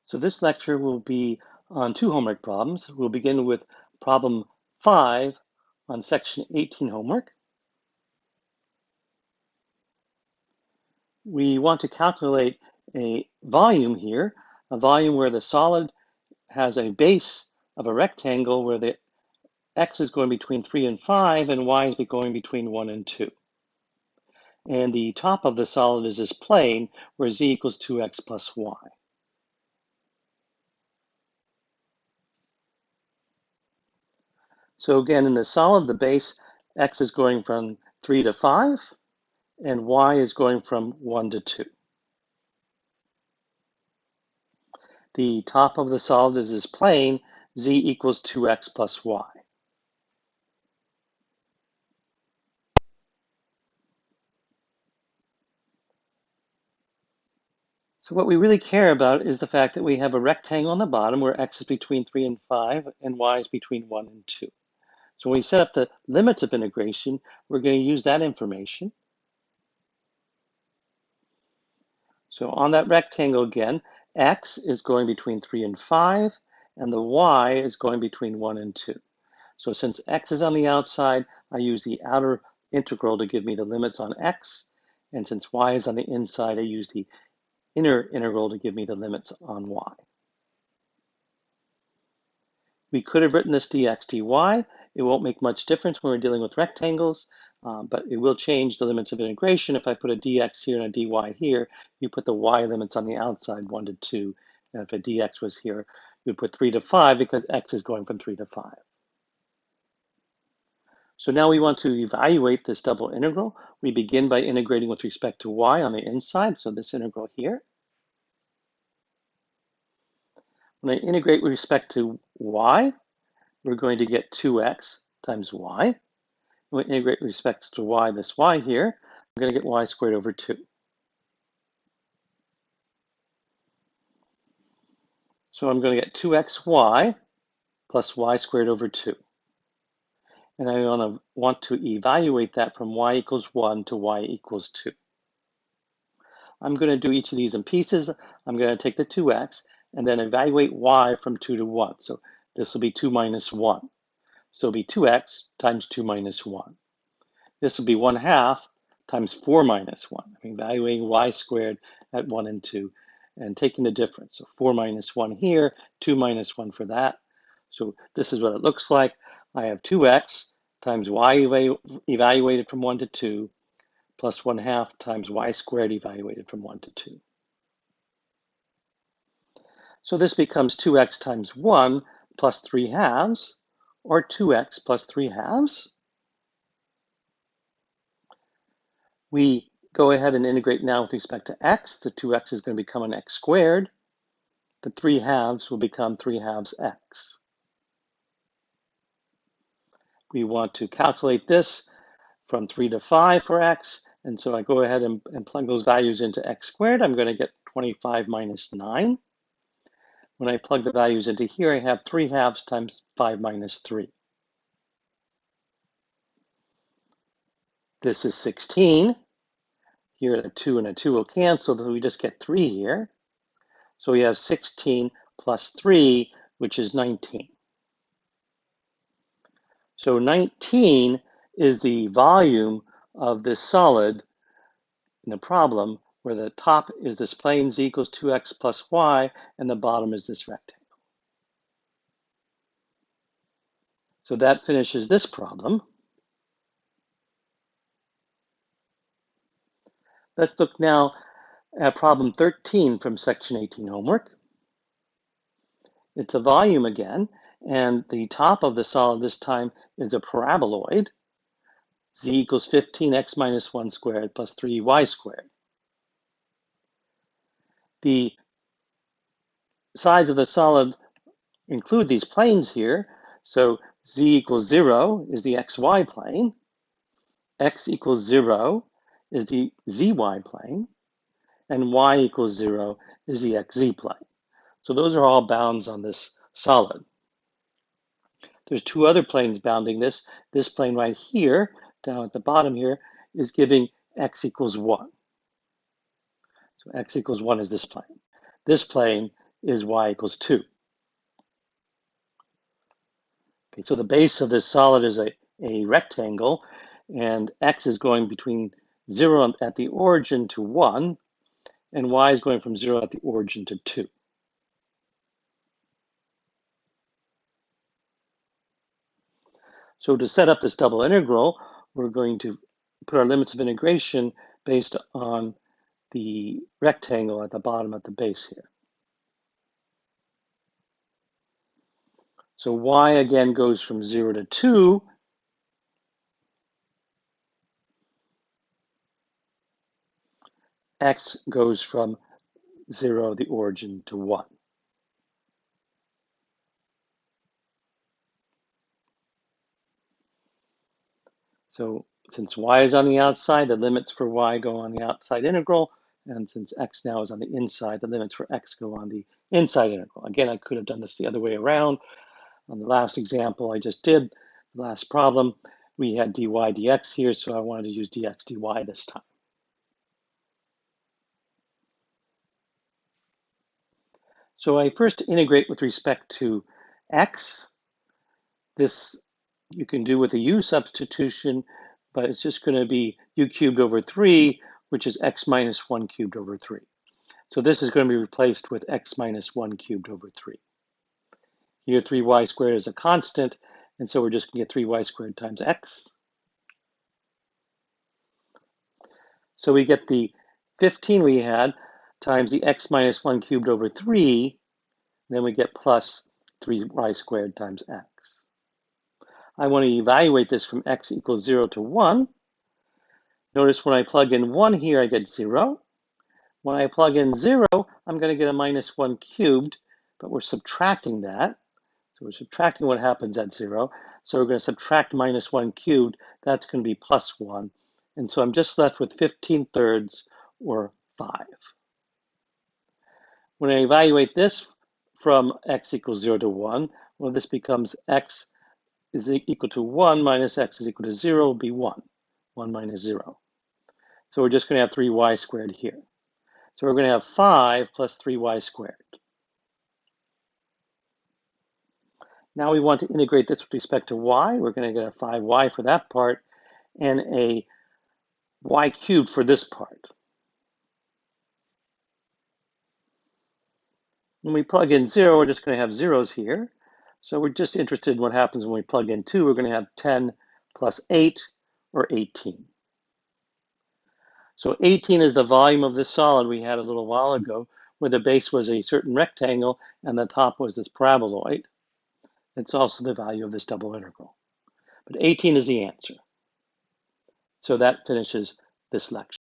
So this lecture will be on two homework problems. We'll begin with problem 5 on section 18 homework. We want to calculate a volume here, a volume where the solid has a base of a rectangle where the x is going between 3 and 5 and y is going between 1 and 2. And the top of the solid is this plane where z equals 2x plus y. So again, in the solid, the base x is going from 3 to 5, and y is going from 1 to 2. The top of the solid is this plane, z equals 2x plus y. So what we really care about is the fact that we have a rectangle on the bottom where x is between 3 and 5 and y is between 1 and 2. So when we set up the limits of integration, we're going to use that information. So on that rectangle again, x is going between 3 and 5, and the y is going between 1 and 2. So since x is on the outside, I use the outer integral to give me the limits on x, and since y is on the inside, I use the inner integral to give me the limits on y. We could have written this dx dy. It won't make much difference when we're dealing with rectangles, but it will change the limits of integration. If I put a dx here and a dy here, you put the y limits on the outside, 1 to 2. And if a dx was here, you would put 3 to 5 because x is going from 3 to 5. So now we want to evaluate this double integral. We begin by integrating with respect to y on the inside, so this integral here. When I integrate with respect to y, we're going to get 2x times y. When we integrate with respect to y, this y here, I'm going to get y squared over 2. So I'm going to get 2xy plus y squared over 2. And I want to evaluate that from y equals 1 to y equals 2. I'm going to do each of these in pieces. I'm going to take the 2x and then evaluate y from 2 to 1. So this will be 2 minus 1. So it'll be 2x times 2 minus 1. This will be 1/2 times 4 minus 1. I'm evaluating y squared at 1 and 2 and taking the difference. So 4 minus 1 here, 2 minus 1 for that. So this is what it looks like. I have 2x times y evaluated from 1 to 2 plus 1/2 times y squared evaluated from 1 to 2. So this becomes 2x times 1 plus 3/2, or 2x plus 3/2. We go ahead and integrate now with respect to x. The 2x is going to become an x squared. The 3/2 will become 3/2 x. We want to calculate this from 3 to 5 for x. And so I go ahead and plug those values into x squared. I'm going to get 25 minus 9. When I plug the values into here, I have 3/2 times 5 minus 3. This is 16. Here, a 2 and a 2 will cancel, so we just get 3 here. So we have 16 plus 3, which is 19. So 19 is the volume of this solid in the problem, where the top is this plane z equals 2x plus y, and the bottom is this rectangle. So that finishes this problem. Let's look now at problem 13 from section 18 homework. It's a volume again, and the top of the solid this time is a paraboloid. Z equals 15x minus 1 squared plus 3y squared. The sides of the solid include these planes here. So z equals 0 is the xy plane. X equals 0 is the zy plane. And y equals 0 is the xz plane. So those are all bounds on this solid. There's two other planes bounding this. This plane right here, down at the bottom here, is giving x equals 1. So x equals 1 is this plane. This plane is y equals 2. Okay, so the base of this solid is a rectangle, and x is going between 0 at the origin to 1, and y is going from 0 at the origin to 2. So to set up this double integral, we're going to put our limits of integration based on the rectangle at the bottom at the base here. So y again goes from 0 to 2. X goes from 0, the origin, to 1. So since y is on the outside, the limits for y go on the outside integral. And since x now is on the inside, the limits for x go on the inside integral. Again, I could have done this the other way around. On the last example I just did, the last problem, we had dy dx here, so I wanted to use dx dy this time. So I first integrate with respect to x. This you can do with a u substitution, but it's just going to be u cubed over 3, which is x minus 1 cubed over 3. So this is going to be replaced with x minus 1 cubed over 3. Here 3y squared is a constant, and so we're just going to get 3y squared times x. So we get the 15 we had times the x minus 1 cubed over 3, then we get plus 3y squared times x. I want to evaluate this from x equals 0 to 1. Notice when I plug in 1 here, I get 0. When I plug in 0, I'm going to get a minus 1 cubed, but we're subtracting that. So we're subtracting what happens at 0. So we're going to subtract minus 1 cubed. That's going to be plus 1. And so I'm just left with 15/3, or 5. When I evaluate this from x equals 0 to 1, well, this becomes x is equal to 1 minus x is equal to 0 will be 1. 1 minus 0. So we're just going to have 3y squared here. So we're going to have 5 plus 3y squared. Now we want to integrate this with respect to y. We're going to get a 5y for that part and a y cubed for this part. When we plug in 0, we're just going to have zeros here. So we're just interested in what happens when we plug in 2. We're going to have 10 plus 8, or 18. So 18 is the volume of this solid we had a little while ago, where the base was a certain rectangle and the top was this paraboloid. It's also the value of this double integral. But 18 is the answer. So that finishes this lecture.